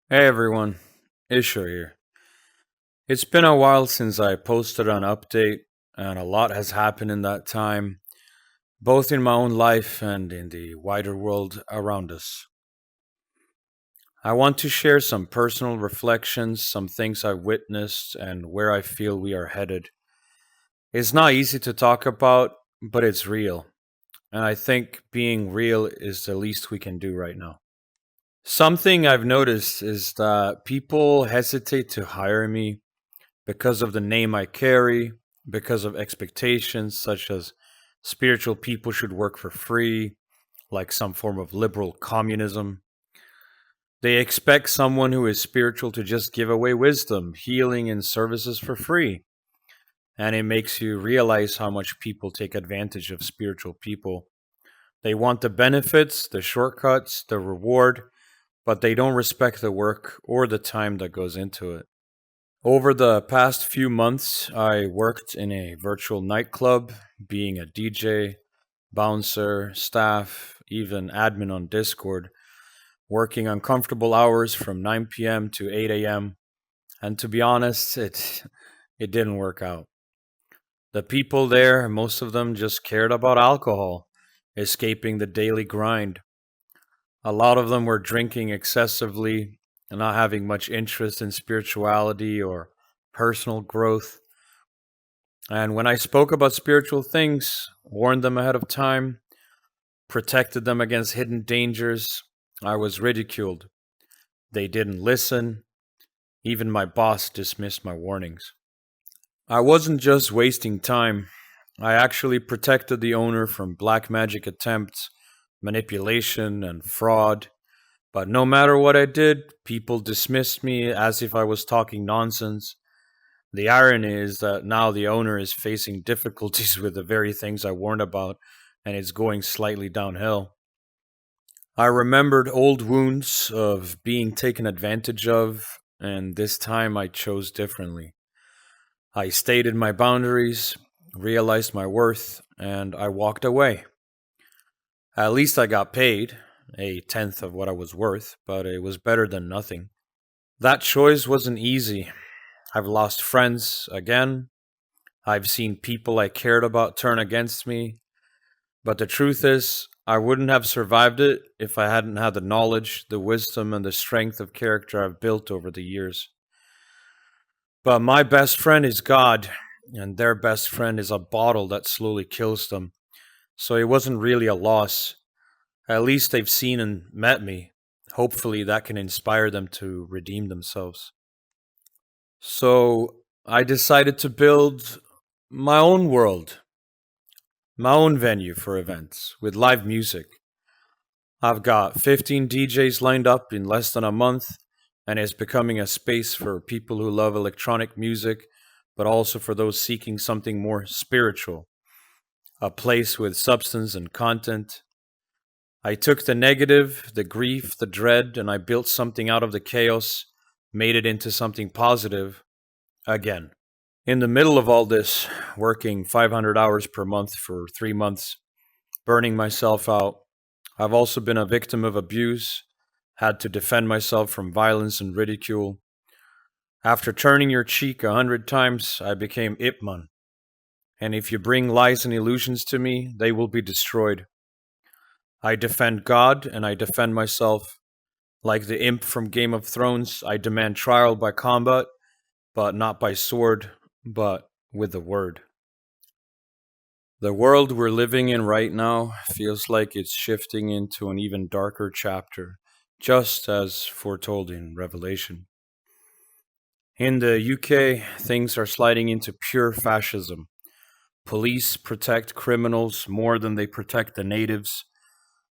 Hey everyone, Isher here. It's been a while since I posted an update, and a lot has happened in that time, both in my own life and in the wider world around us. I want to share some personal reflections, some things I've witnessed, and where I feel we are headed. It's not easy to talk about, but it's real, and I think being real is the least we can do right now. Something I've noticed is that people hesitate to hire me because of the name I carry, because of expectations such as spiritual people should work for free, like some form of liberal communism. They expect someone who is spiritual to just give away wisdom, healing, and services for free. And it makes you realize how much people take advantage of spiritual people. They want the benefits, the shortcuts, the reward, but they don't respect the work or the time that goes into it. Over the past few months, I worked in a virtual nightclub, being a DJ, bouncer, staff, even admin on Discord, working uncomfortable hours from 9 p.m. to 8 a.m. And to be honest, it didn't work out. The people there, most of them just cared about alcohol, escaping the daily grind. A lot of them were drinking excessively and not having much interest in spirituality or personal growth. And when I spoke about spiritual things, warned them ahead of time, protected them against hidden dangers, I was ridiculed. They didn't listen. Even my boss dismissed my warnings. I wasn't just wasting time. I actually protected the owner from black magic attempts, manipulation, and fraud. But no matter what I did, people dismissed me as if I was talking nonsense. The irony is that now the owner is facing difficulties with the very things I warned about, and it's going slightly downhill. I remembered old wounds of being taken advantage of, and this time I chose differently. I stated my boundaries, realized my worth, and I walked away. At least I got paid, a tenth of what I was worth, but it was better than nothing. That choice wasn't easy. I've lost friends again. I've seen people I cared about turn against me, but the truth is, I wouldn't have survived it if I hadn't had the knowledge, the wisdom, and the strength of character I've built over the years. But my best friend is God, and their best friend is a bottle that slowly kills them. So it wasn't really a loss. At least they've seen and met me. Hopefully, that can inspire them to redeem themselves. So I decided to build my own world, my own venue for events with live music. I've got 15 DJs lined up in less than a month, and it's becoming a space for people who love electronic music, but also for those seeking something more spiritual, a place with substance and content. I took the negative, the grief, the dread, and I built something out of the chaos, made it into something positive again. In the middle of all this, working 500 hours per month for 3 months, burning myself out, I've also been a victim of abuse, had to defend myself from violence and ridicule. After turning your cheek 100 times, I became Ipman. And if you bring lies and illusions to me, they will be destroyed. I defend God and I defend myself. Like the imp from Game of Thrones, I demand trial by combat, but not by sword, but with the word. The world we're living in right now feels like it's shifting into an even darker chapter, just as foretold in Revelation. In the UK, things are sliding into pure fascism. Police protect criminals more than they protect the natives.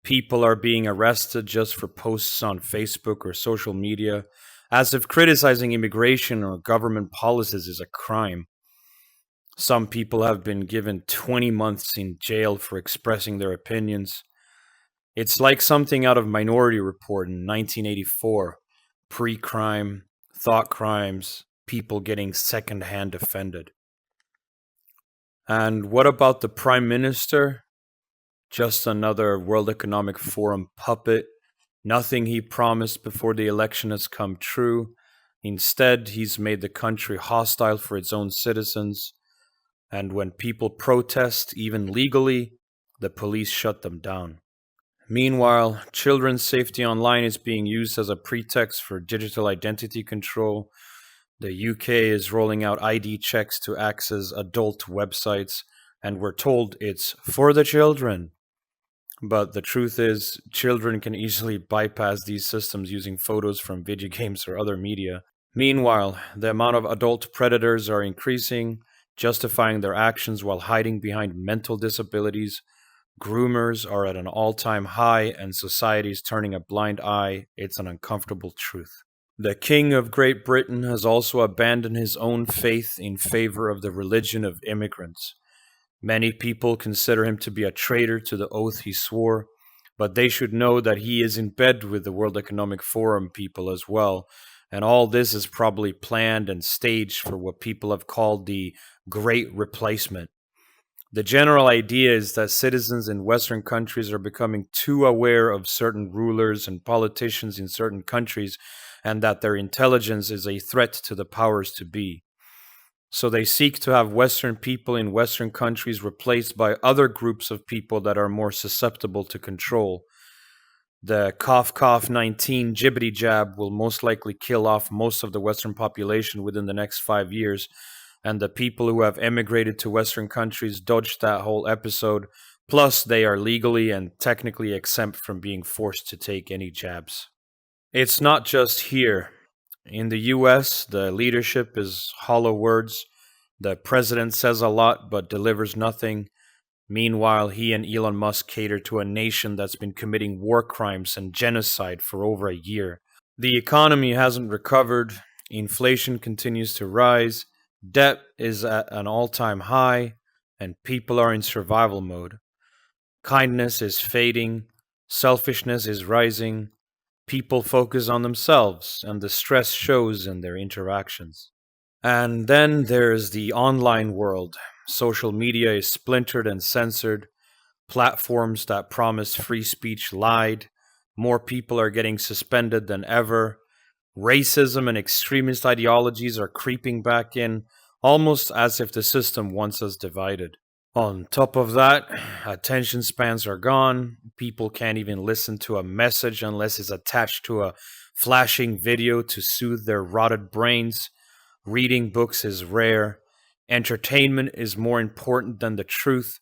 People are being arrested just for posts on Facebook or social media, as if criticizing immigration or government policies is a crime. Some people have been given 20 months in jail for expressing their opinions. It's like something out of Minority Report in 1984, pre crime, thought crimes, people getting secondhand offended. And what about the Prime Minister? Just another World Economic Forum puppet, Nothing he promised before the election has come true. Instead, he's made the country hostile for its own citizens. And when people protest, even legally, the police shut them down. Meanwhile, children's safety online is being used as a pretext for digital identity control. The UK is rolling out ID checks to access adult websites, and we're told it's for the children. But the truth is, children can easily bypass these systems using photos from video games or other media. Meanwhile, the amount of adult predators are increasing, justifying their actions while hiding behind mental disabilities. Groomers are at an all-time high, and society is turning a blind eye. It's an uncomfortable truth. The King of Great Britain has also abandoned his own faith in favor of the religion of immigrants. Many people consider him to be a traitor to the oath he swore, but they should know that he is in bed with the World Economic Forum people as well, and all this is probably planned and staged for what people have called the Great Replacement. The general idea is that citizens in Western countries are becoming too aware of certain rulers and politicians in certain countries, and that their intelligence is a threat to the powers to be. So they seek to have Western people in Western countries replaced by other groups of people that are more susceptible to control. The cough 19 jibbity jab will most likely kill off most of the Western population within the next 5 years, and the people who have emigrated to Western countries dodged that whole episode. Plus, they are legally and technically exempt from being forced to take any jabs. It's not just here. In the US, the leadership is hollow words. The president says a lot but delivers nothing. Meanwhile, he and Elon Musk cater to a nation that's been committing war crimes and genocide for over a year. The economy hasn't recovered. Inflation continues to rise. Debt is at an all-time high, and people are in survival mode. Kindness is fading. Selfishness is rising. People focus on themselves, and the stress shows in their interactions. And then there's the online world. Social media is splintered and censored. Platforms that promised free speech lied. More people are getting suspended than ever. Racism and extremist ideologies are creeping back in, almost as if the system wants us divided. On top of that, attention spans are gone. People can't even listen to a message unless it's attached to a flashing video to soothe their rotted brains. Reading books is rare. Entertainment is more important than the truth.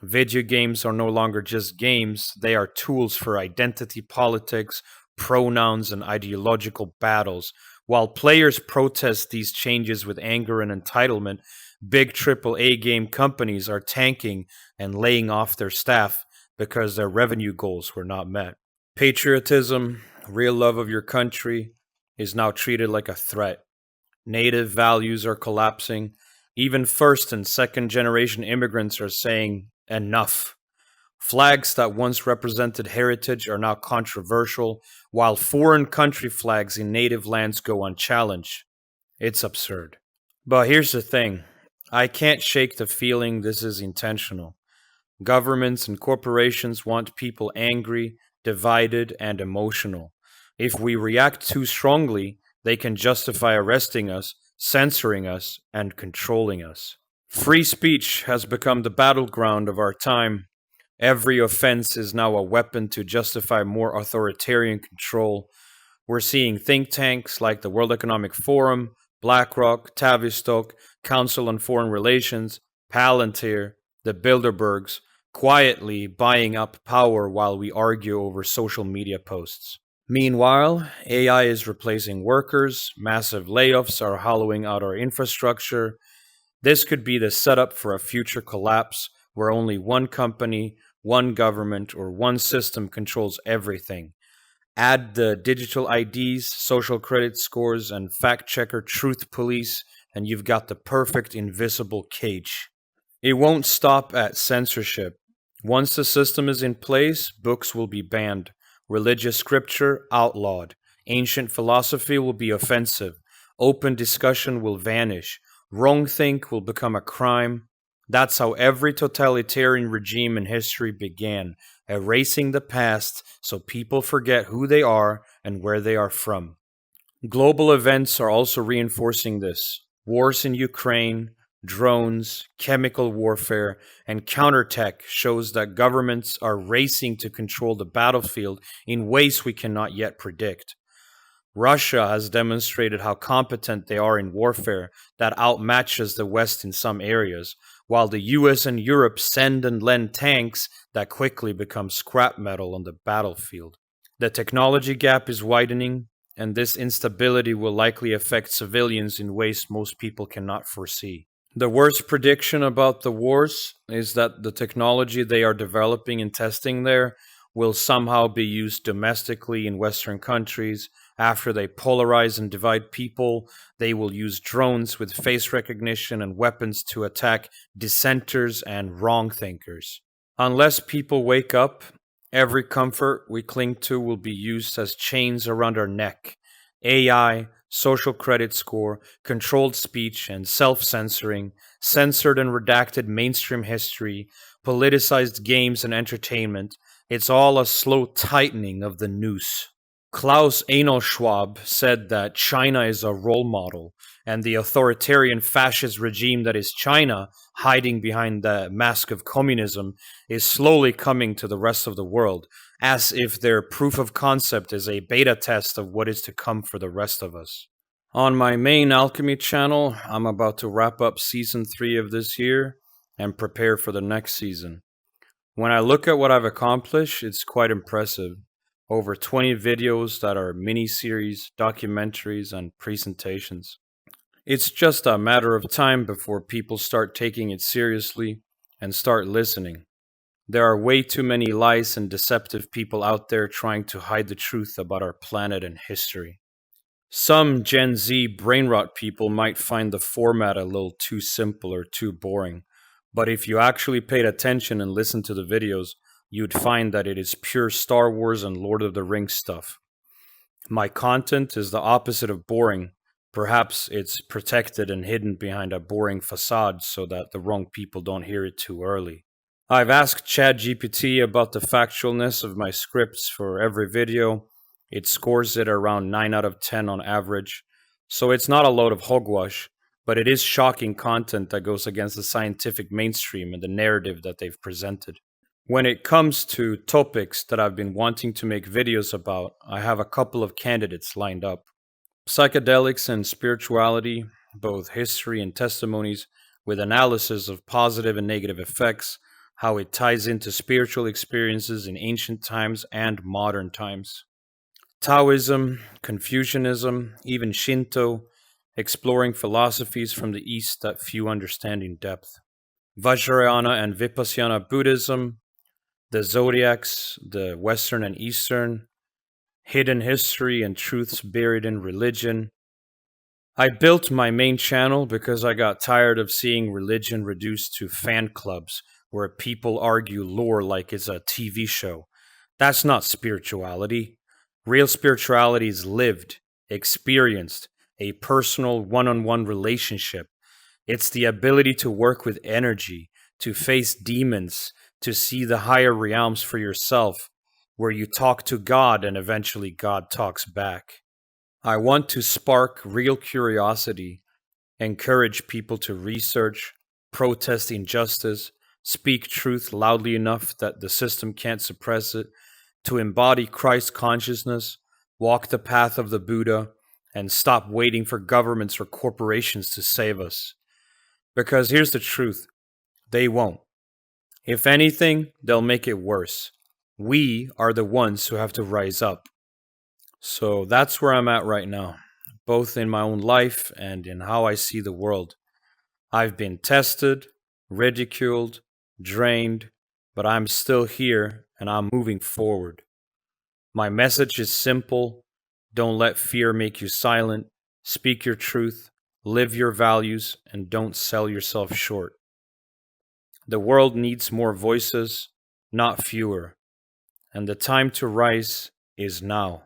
Video games are no longer just games, they are tools for identity politics, pronouns, and ideological battles. While players protest these changes with anger and entitlement, big AAA game companies are tanking and laying off their staff because their revenue goals were not met. Patriotism, real love of your country, is now treated like a threat. Native values are collapsing. Even first and second generation immigrants are saying enough. Flags that once represented heritage are now controversial, while foreign country flags in native lands go unchallenged. It's absurd. But here's the thing. I can't shake the feeling this is intentional. Governments and corporations want people angry, divided, and emotional. If we react too strongly, they can justify arresting us, censoring us, and controlling us. Free speech has become the battleground of our time. Every offense is now a weapon to justify more authoritarian control. We're seeing think tanks like the World Economic Forum, BlackRock, Tavistock, Council on Foreign Relations, Palantir, the Bilderbergs, quietly buying up power while we argue over social media posts. Meanwhile, AI is replacing workers, massive layoffs are hollowing out our infrastructure. This could be the setup for a future collapse where only one company, one government, or one system controls everything. Add the digital IDs, social credit scores, and fact checker truth police, and you've got the perfect invisible cage. It won't stop at censorship. Once the system is in place, books will be banned, religious scripture outlawed, ancient philosophy will be offensive, open discussion will vanish, wrongthink will become a crime. That's how every totalitarian regime in history began, erasing the past so people forget who they are and where they are from. Global events are also reinforcing this. Wars in Ukraine, drones, chemical warfare, and counterattack shows that governments are racing to control the battlefield in ways we cannot yet predict. Russia has demonstrated how competent they are in warfare that outmatches the West in some areas, while the US and Europe send and lend tanks that quickly become scrap metal on the battlefield. The technology gap is widening, and this instability will likely affect civilians in ways most people cannot foresee. The worst prediction about the wars is that the technology they are developing and testing there will somehow be used domestically in Western countries. After they polarize and divide people, they will use drones with face recognition and weapons to attack dissenters and wrong thinkers. Unless people wake up, every comfort we cling to will be used as chains around our neck. AI, social credit score, controlled speech and self-censoring, censored and redacted mainstream history, politicized games and entertainment, it's all a slow tightening of the noose. Klaus Einol Schwab said that China is a role model, and the authoritarian fascist regime that is China, hiding behind the mask of communism, is slowly coming to the rest of the world, as if their proof of concept is a beta test of what is to come for the rest of us. On my main Alchemy channel, I'm about to wrap up Season 3 of this year and prepare for the next season. When I look at what I've accomplished, it's quite impressive. Over 20 videos that are mini-series, documentaries, and presentations. It's just a matter of time before people start taking it seriously and start listening. There are way too many lies and deceptive people out there trying to hide the truth about our planet and history. Some Gen Z brainrot people might find the format a little too simple or too boring, but if you actually paid attention and listened to the videos, you'd find that it is pure Star Wars and Lord of the Rings stuff. My content is the opposite of boring. Perhaps it's protected and hidden behind a boring facade so that the wrong people don't hear it too early. I've asked ChatGPT about the factualness of my scripts for every video. It scores it around 9 out of 10 on average. So it's not a load of hogwash, but it is shocking content that goes against the scientific mainstream and the narrative that they've presented. When it comes to topics that I've been wanting to make videos about, I have a couple of candidates lined up. Psychedelics and spirituality, both history and testimonies, with analysis of positive and negative effects, how it ties into spiritual experiences in ancient times and modern times. Taoism, Confucianism, even Shinto, exploring philosophies from the East that few understand in depth. Vajrayana and Vipassana Buddhism, the zodiacs, the Western and Eastern, hidden history and truths buried in religion. I built my main channel because I got tired of seeing religion reduced to fan clubs where people argue lore like it's a TV show. That's not spirituality. Real spirituality is lived, experienced, a personal one-on-one relationship. It's the ability to work with energy, to face demons, to see the higher realms for yourself, where you talk to God and eventually God talks back. I want to spark real curiosity, encourage people to research, protest injustice, speak truth loudly enough that the system can't suppress it, to embody Christ consciousness, walk the path of the Buddha, and stop waiting for governments or corporations to save us. Because here's the truth, they won't. If anything, they'll make it worse. We are the ones who have to rise up. So that's where I'm at right now, both in my own life and in how I see the world. I've been tested, ridiculed, drained, but I'm still here and I'm moving forward. My message is simple. Don't let fear make you silent. Speak your truth, live your values, and don't sell yourself short. The world needs more voices, not fewer, and the time to rise is now.